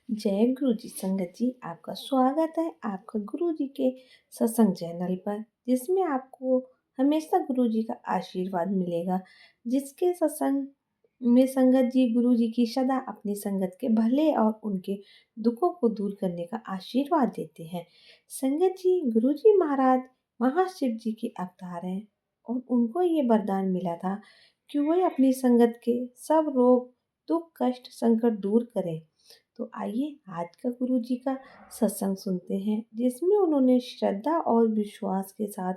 जय गुरु जी। संगत जी, आपका स्वागत है आपका गुरु जी के सत्संग चैनल पर, जिसमें आपको हमेशा गुरु जी का आशीर्वाद मिलेगा। जिसके सत्संग में संगत जी गुरु जी की सदा अपनी संगत के भले और उनके दुखों को दूर करने का आशीर्वाद देते हैं। संगत जी, गुरु जी महाराज महाशिव जी के अवतार हैं और उनको ये वरदान मिला था कि वह अपनी संगत के सब रोग दुख कष्ट संकट दूर करें। तो आइए आज का गुरु जी का सत्संग सुनते हैं, जिसमें उन्होंने श्रद्धा और विश्वास के साथ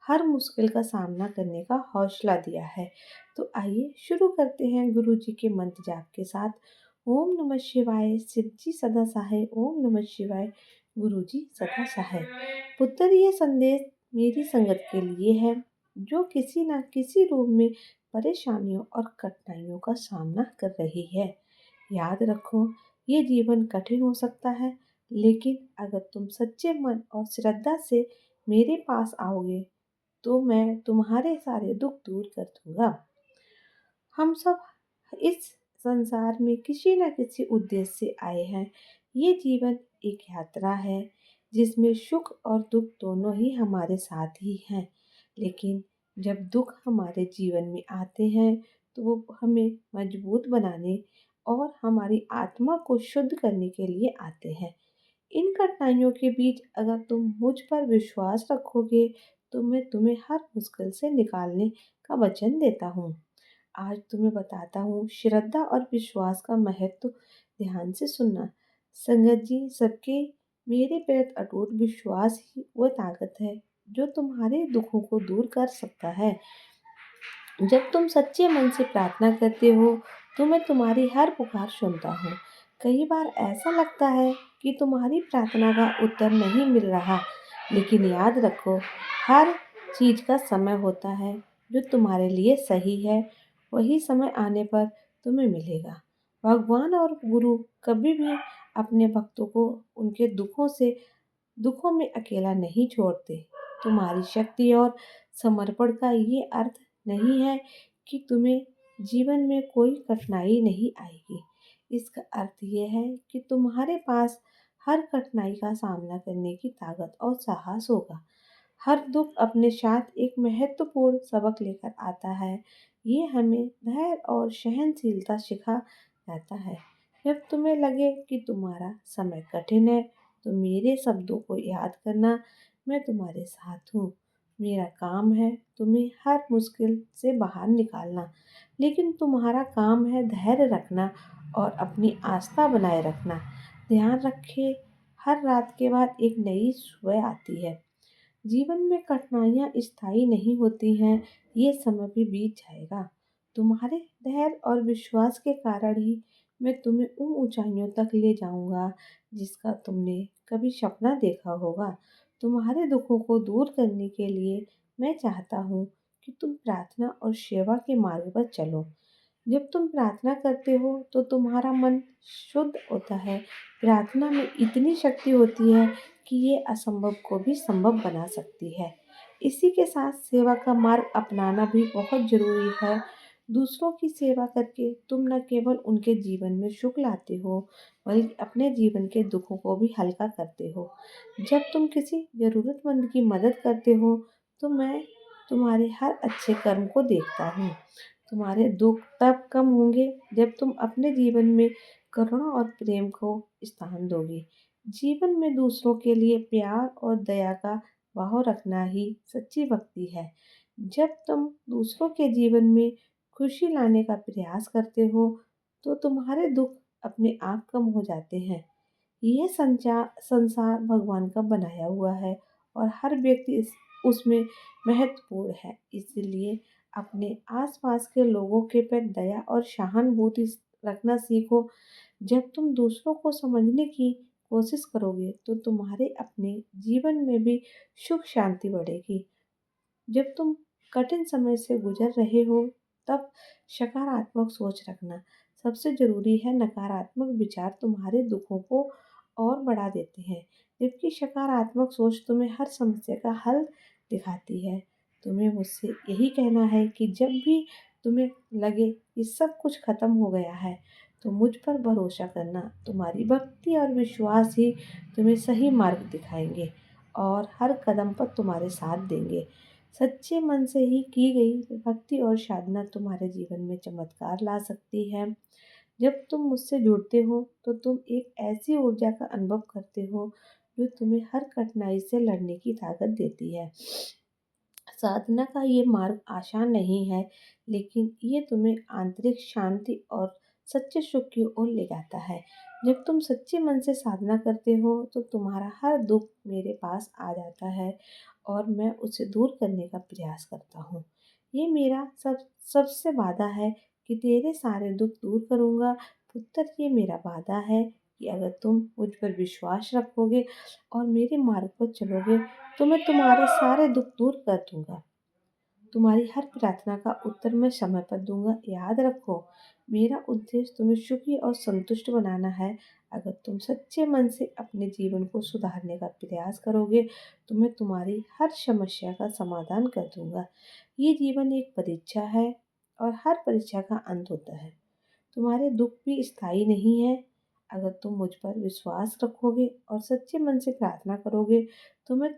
हर मुश्किल का सामना करने का हौसला दिया है। तो आइए शुरू करते हैं गुरु जी के मंत्र जाप के साथ। ओम नमः शिवाय, शिव जी सदा सहाय। ओम नमः शिवाय, गुरु जी सदा सहाय। पुत्र, ये संदेश मेरी संगत के लिए है, जो किसी न किसी रूप में परेशानियों और कठिनाइयों का सामना कर रही है। याद रखो, ये जीवन कठिन हो सकता है, लेकिन अगर तुम सच्चे मन और श्रद्धा से मेरे पास आओगे तो मैं तुम्हारे सारे दुख दूर कर दूंगा। हम सब इस संसार में किसी न किसी उद्देश्य से आए हैं। ये जीवन एक यात्रा है, जिसमें सुख और दुख दोनों ही हमारे साथ ही हैं। लेकिन जब दुख हमारे जीवन में आते हैं तो वो हमें मजबूत बनाने और हमारी आत्मा को शुद्ध करने के लिए आते हैं। इन कठिनाइयों के बीच अगर तुम मुझ पर विश्वास रखोगे तो मैं तुम्हें हर मुश्किल से निकालने का वचन देता हूँ। आज तुम्हें बताता हूँ श्रद्धा और विश्वास का महत्व। ध्यान से सुनना। संगत जी, सबके मेरे प्रति अटूट विश्वास ही वह ताकत है जो तुम्हारे दुखों को दूर कर सकता है। जब तुम सच्चे मन से प्रार्थना करते हो तो मैं तुम्हारी हर पुकार सुनता हूँ। कई बार ऐसा लगता है कि तुम्हारी प्रार्थना का उत्तर नहीं मिल रहा, लेकिन याद रखो, हर चीज का समय होता है। जो तुम्हारे लिए सही है वही समय आने पर तुम्हें मिलेगा। भगवान और गुरु कभी भी अपने भक्तों को उनके दुखों में अकेला नहीं छोड़ते। तुम्हारी शक्ति और समर्पण का ये अर्थ नहीं है कि तुम्हें जीवन में कोई कठिनाई नहीं आएगी। इसका अर्थ ये है कि तुम्हारे पास हर कठिनाई का सामना करने की ताकत और साहस होगा। हर दुख अपने साथ एक महत्वपूर्ण सबक लेकर आता है। ये हमें धैर्य और सहनशीलता सिखा जाता है। जब तुम्हें लगे कि तुम्हारा समय कठिन है तो मेरे शब्दों को याद करना। मैं तुम्हारे साथ हूँ। मेरा काम है तुम्हें हर मुश्किल से बाहर निकालना, लेकिन तुम्हारा काम है धैर्य रखना और अपनी आस्था बनाए रखना। ध्यान रखें, हर रात के बाद एक नई सुबह आती है। जीवन में कठिनाइयाँ स्थायी नहीं होती हैं, ये समय भी बीत जाएगा। तुम्हारे धैर्य और विश्वास के कारण ही मैं तुम्हें उन ऊंचाइयों तक ले जाऊंगा जिसका तुमने कभी सपना देखा होगा। तुम्हारे दुखों को दूर करने के लिए मैं चाहता हूँ कि तुम प्रार्थना और सेवा के मार्ग पर चलो। जब तुम प्रार्थना करते हो तो तुम्हारा मन शुद्ध होता है। प्रार्थना में इतनी शक्ति होती है कि ये असंभव को भी संभव बना सकती है। इसी के साथ सेवा का मार्ग अपनाना भी बहुत जरूरी है। दूसरों की सेवा करके तुम न केवल उनके जीवन में सुख लाते हो, बल्कि अपने जीवन के दुखों को भी हल्का करते हो। जब तुम किसी जरूरतमंद की मदद करते हो तो मैं तुम्हारे हर अच्छे कर्म को देखता हूँ। तुम्हारे दुख तब कम होंगे जब तुम अपने जीवन में करुणा और प्रेम को स्थान दोगे। जीवन में दूसरों के लिए प्यार और दया का भाव रखना ही सच्ची भक्ति है। जब तुम दूसरों के जीवन में खुशी लाने का प्रयास करते हो तो तुम्हारे दुख अपने आप कम हो जाते हैं। यह संसार भगवान का बनाया हुआ है और हर व्यक्ति उसमें महत्वपूर्ण है। इसलिए अपने आसपास के लोगों के प्रति दया और सहानुभूति रखना सीखो। जब तुम दूसरों को समझने की कोशिश करोगे तो तुम्हारे अपने जीवन में भी सुख शांति बढ़ेगी। जब तुम कठिन समय से गुजर रहे हो तब सकारात्मक सोच रखना सबसे जरूरी है। नकारात्मक विचार तुम्हारे दुखों को और बढ़ा देते हैं, जबकि सकारात्मक सोच तुम्हें हर समस्या का हल दिखाती है। तुम्हें मुझसे यही कहना है कि जब भी तुम्हें लगे कि सब कुछ खत्म हो गया है तो मुझ पर भरोसा करना। तुम्हारी भक्ति और विश्वास ही तुम्हें सही मार्ग दिखाएंगे और हर कदम पर तुम्हारे साथ देंगे। सच्चे मन से ही की गई भक्ति और साधना तुम्हारे जीवन में चमत्कार ला सकती है। जब तुम मुझसे जुड़ते हो तो तुम एक ऐसी ऊर्जा का अनुभव करते हो जो तुम्हें हर कठिनाई से लड़ने की ताकत देती है। साधना का ये मार्ग आसान नहीं है, लेकिन ये तुम्हें आंतरिक शांति और सच्चे सुख की ओर ले जाता है। जब तुम सच्चे मन से साधना करते हो तो तुम्हारा हर दुख मेरे पास आ जाता है और मैं उसे दूर करने का प्रयास करता हूँ। ये मेरा सबसे वादा है कि तेरे सारे दुख दूर करूँगा। पुत्र, ये मेरा वादा है कि अगर तुम मुझ पर विश्वास रखोगे और मेरे मार्ग पर चलोगे तो मैं तुम्हारे सारे दुख दूर कर दूंगा। तुम्हारी हर प्रार्थना का उत्तर मैं समय पर दूंगा। याद रखो, मेरा उद्देश्य तुम्हें सुखी और संतुष्ट बनाना है। अगर तुम सच्चे मन से अपने जीवन को सुधारने का प्रयास करोगे तो मैं तुम्हारी हर समस्या का समाधान कर दूंगा। ये जीवन एक परीक्षा है और हर परीक्षा का अंत होता है। तुम्हारे दुख भी स्थायी नहीं है। अगर तुम मुझ पर विश्वास रखोगे और सच्चे मन से प्रार्थना करोगे तो मैं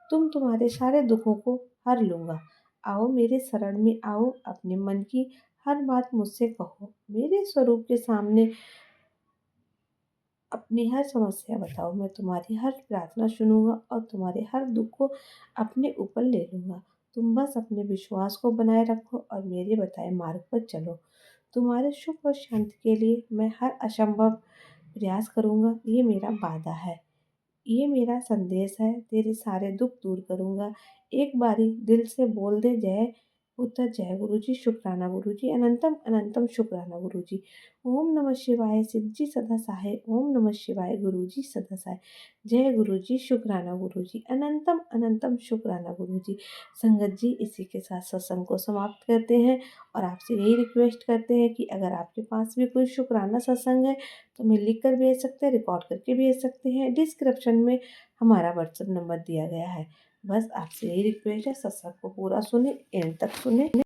तुम्हारे सारे दुखों को हर लूँगा। आओ मेरे शरण में आओ, अपने मन की हर बात मुझसे कहो। मेरे स्वरूप के सामने अपनी हर समस्या बताओ। मैं तुम्हारी हर प्रार्थना सुनूंगा और तुम्हारे हर दुख को अपने ऊपर ले लूँगा। तुम बस अपने विश्वास को बनाए रखो और मेरे बताए मार्ग पर चलो। तुम्हारे सुख और शांति के लिए मैं हर असंभव प्रयास करूँगा। ये मेरा वादा है। ये मेरा संदेश है, तेरे सारे दुख दूर करूँगा। एक बारी दिल से बोल दे, जय पुत्र जय गुरु जी, शुक्राना गुरु जी, अनंतम अनंतम शुक्राना गुरु जी। ओम नमः शिवाय, शिव जी सदा सहाय। ओम नमः शिवाय, गुरु जी सदा सहाय। जय गुरु जी, शुक्राना गुरु जी, अनंतम अनंतम शुक्राना गुरु जी। संगत जी, इसी के साथ सत्संग को समाप्त करते हैं और आपसे यही रिक्वेस्ट करते हैं कि अगर आपके पास भी कोई शुक्राना सत्संग है तो हमें लिख कर भेज सकते हैं, रिकॉर्ड करके भेज सकते हैं। डिस्क्रिप्शन में हमारा व्हाट्सएप नंबर दिया गया है। बस आपसे यही रिक्वेस्ट है, सत्संग को पूरा सुने, एंड तक सुने।